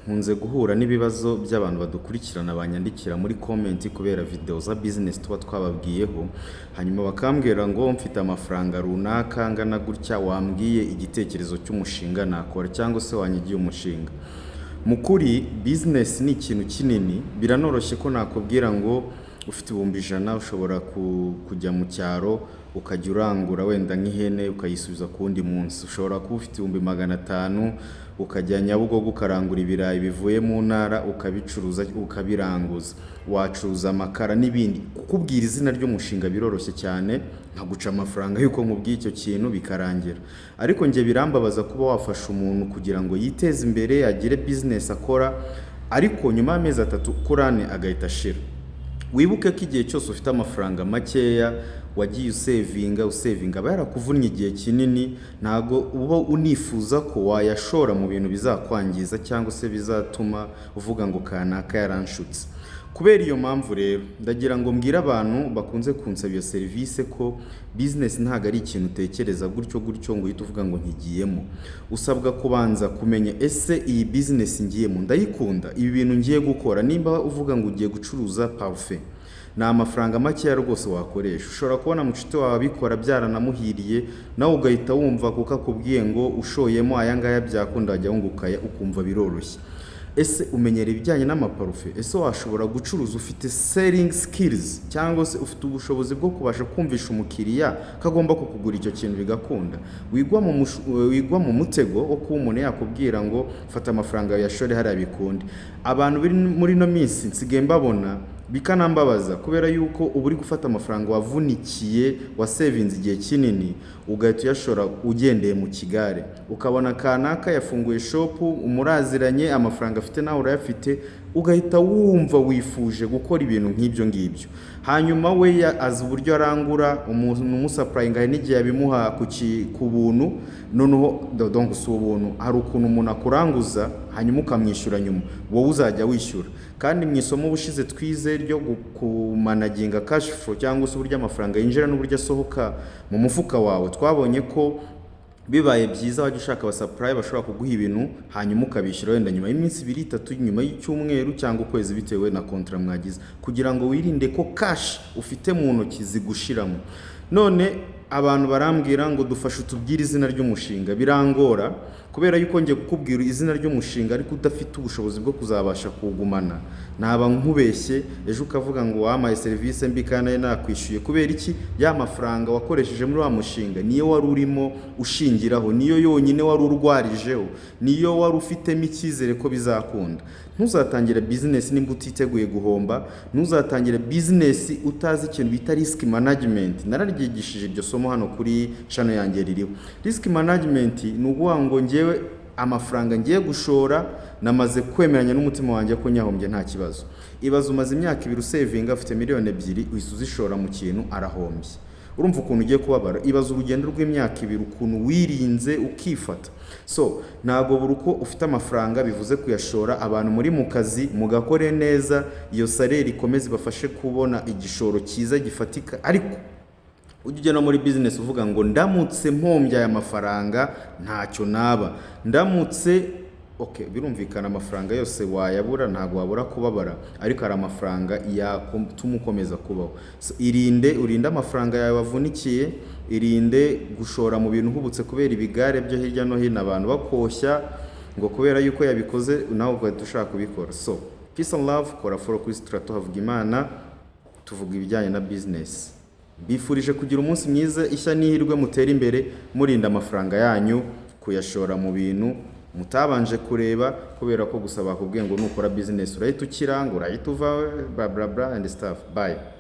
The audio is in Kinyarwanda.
nkunze guhura n'ibibazo by'abantu badukurikirana banyandikira muri comment kubera video za business tuba twababwiyeho, hanyuma bakambwira ngo mfite amafaranga runaka angana gutya, wambwiye igitekerezo cy'umushinga nakora cyangwa se wanyigiye umushinga. Mukuri business ni ikintu kinini, biranoroshye ko nakubwira ngo ufite 100 ushobora kujya mu cyaro ukajya urangura wenda nk'ihene ukayisubiza ku wundi munsi. Ushobora kuba ufite 500 ukajya Nyabugogo ukarangura ibirayi bivuye mu ntara ukabicuruza ukabiranguza, wacuruza amakara n'ibindi. Kukubwira izina ry'umushinga biroroshye cyane, nkaguca amafaranga yuko nkubwiye icyo kintu bikarangira. Ariko nge birambabaza kuba wafasha umuntu kugira ngo yiteze imbere agire business akora, ariko nyuma y'amezi 3 kurane agahita ashira. Wibuke ko igihe cyose ufite amafaranga makeya wagiye usevinga aba yarakuvunnye igihe kinini, ntago uba unifuza ko wayashora mu bintu bizakwangiza cyangwa se bizatuma uvuga ngo kanaka yaranshutse. Kubera iyo mpamvu rero ndagira ngo mbwire abantu bakunze kunsaba iyo service ko business ntago ari ikintu utekereza gutyo ngo uhite uvuga ngo nkigiyemo. Usabwa kubanza kumenya ese iyi business ngiyemo ndayikunda, ibi bintu ngiye gukora. Nimba uvuga ngo ugiye gucuruza parfait, na amafaranga make rwose wakoresha. Ushobora kubona mucuti wawe abikora byaranamuhiriye, nawe ugahita wumva kuko akubwiye ngo ushoyemo aya ngaya byakunda wajya wungukaya ukumva biroroshye. Ese umenyera ibijyanye n'amaparufe? Ese washobora gucuruza ufite selling skills cyangwa se ufite ubushobozi bwo kubasha kumvisha umukiriya kagomba kukugura icyo kintu bigakunda? Wigwa mu mutego wo kuba umuntu yakubwira ngo fata amafaranga yashore hari abikunde. Abantu muri no minsi nsigaye mbabona bikanambabaza kubera yuko uba uri gufata amafaranga wavunikiye wasevinze igihe kinini ugahita uyashora ugendeye mu kigare, ukabona kanaka yafunguye shop umuraziranye amafaranga afite nawe urayafite, ugahita wumva wifuje gukora ibintu nk'ibyo ngibyo. Hanyuma we azi uburyo arangura umuntu umusupplyinga n'igihe yabimuha ku buntu, noneho donc si ubuntu, hari ukuntu umuntu akuranguza hanyuma ukamwishyura nyuma, wowe uzajya wishyura. Kandi mu isomo bushize twize ryo kumanaginga cash flow cyangwa se uburyo amafaranga yinjira n'uburyo asohoka mu mufuka wawe, twabonye ko bibaye byiza wajya ushaka aba supply bashobora kuguha ibintu hanyuma ukabishyura wenda nyuma y'iminsi 2-3, nyuma y'icyumweru cyangwa ukwezi bitewe na contract mwagize, kugira ngo wirinde ko cash ufite mu ntoki zigushiramo. None abantu barambwira ngo dufashe utubwire izina ry'umushinga, birangora kubera yuko ngiye kukubwira izina ry'umushinga ariko udafite ubushobozi bwo kuzabasha kugumana. Naba nkubeshye ejo ukavuga ngo wamaye service mbi kandi nakwishyuye. Kubera iki? Ya mafaranga wakoresheje muri wa mushinga niyo wari urimo ushingiraho, niyo yonyine wari urwarijeho, niyo wari ufitemo icyizere ko bizakunda. Ntuzatangire business nimba utiteguye guhomba, ntuzatangire business utazi ikintu bita risk management. Nararyigishije iryo somo hano kuri channel yanjye ririho. Risk management ni ukuvuga ngo ngewe amafaranga ngiye gushora namaze kwemeranya n'umutima wanjye ko nyahombye nta kibazo. Ibaze umaze imyaka 2 usevinga afite 2 miliyoni uhise uzishora mu kintu arahombye. Urumva ukuntu ugiye kubabara? Ibaze urugendo rw'imyaka 2 ukuntu wirinze ukifata. So ntago buri uko ufite amafaranga bivuze kuyashora. Abantu muri mu kazi mugakore neza, iyo salary ikomeze bafashe kubona igishoro cyiza gifatika. Ariko ujye no muri business uvuga ngo ndamutse mpombya aya mafaranga ntacyo naba, ndamutse birumvikana amafaranga yose wayabura, ntago wabura kubabara, ariko ari amafaranga yatuma ukomeza kubaho. So, urinde amafaranga yawe wavunikiye, irinde gushora mu bintu hubutse kubera ibigare byo hirya no hino abantu bakoshya ngo kubera yuko yabikoze nawe ugahita ushaka kubikora. So peace and love, kora follow kuri Strato Havugimana, tuvuga ibijyanye na business. Bifurije kugira umunsi mwiza, ishya n'ihirwe, mutera imbere murinda amafaranga yanyu kuyashora mu bintu mutabanje kureba, kubera ko gusaba kubwiye ngo nukora business urahita ukiranga, urahita uva bla bla bla and stuff. Bye.